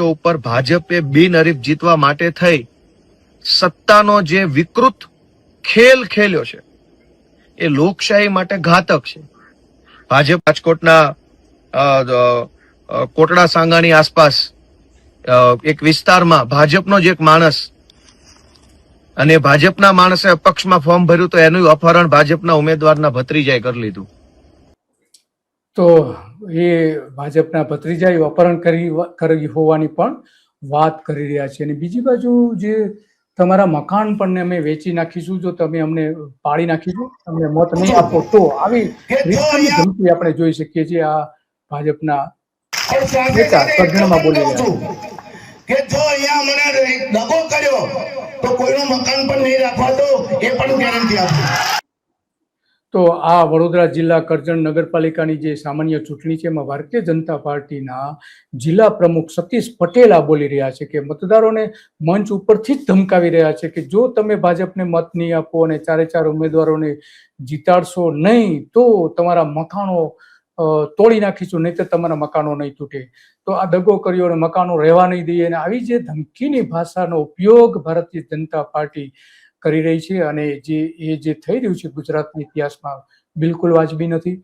ઉપર ભાજપે બિનહરીફ જીતવા માટે થઈ સત્તાનો જે વિકૃત ખેલ ખેલ્યો છે એ લોકશાહી માટે ઘાતક છે. ભાજપ રાજકોટના કોટડા સાંગાની આસપાસ એક વિસ્તારમાં ભાજપનો જ એક માણસ અને ભાજપના માણસે અપક્ષમાં ફોર્મ ભર્યું તો એનું અપહરણ ભાજપના ઉમેદવારના ભત્રીજાએ કરી લીધું. તો એ ભાજપના ભત્રીજાએ અપહરણ કરી હોવાની પણ વાત કરી રહ્યા છે. અને બીજી બાજુ જે તમારા મકાન પણ અમે વેચી નાખીશું જો તમે અમને પાડી નાખીશું, અમને મત નહીં આપો તો, આવી રીતની ધમકી આપણે જોઈ શકીએ છીએ. આ ભાજપના નેતા સદનમાં બોલી રહ્યા છે કે જો અહીંયા મને દગો કર્યો તો કોઈનું મકાન પણ નહીં રાખવા દો, એ પણ ગેરંટી આપું. તો આ વડોદરા જિલ્લા કરજણ નગરપાલિકાની જે સામાન્ય ચૂંટણી છે એમાં ભારતીય જનતા પાર્ટીના જિલ્લા પ્રમુખ સતીશ પટેલ આ બોલી રહ્યા છે કે મતદારોને મંચ ઉપરથી જ ધમકાવી રહ્યા છે કે જો તમે ભાજપને મત નહીં આપો અને ચારે ચાર ઉમેદવારોને જીતાડશો નહીં તો તમારા મકાનો તોડી નાખીશું, નહીં તો તમારા મકાનો નહીં તૂટે. તો આ દગો કર્યો અને મકાનો રહેવા નહીં દઈએ, અને આવી જે ધમકીની ભાષાનો ઉપયોગ ભારતીય જનતા પાર્ટી કરી રહી છે અને જે થઈ રહ્યું છે ગુજરાતના ઇતિહાસમાં બિલકુલ વાજબી નથી.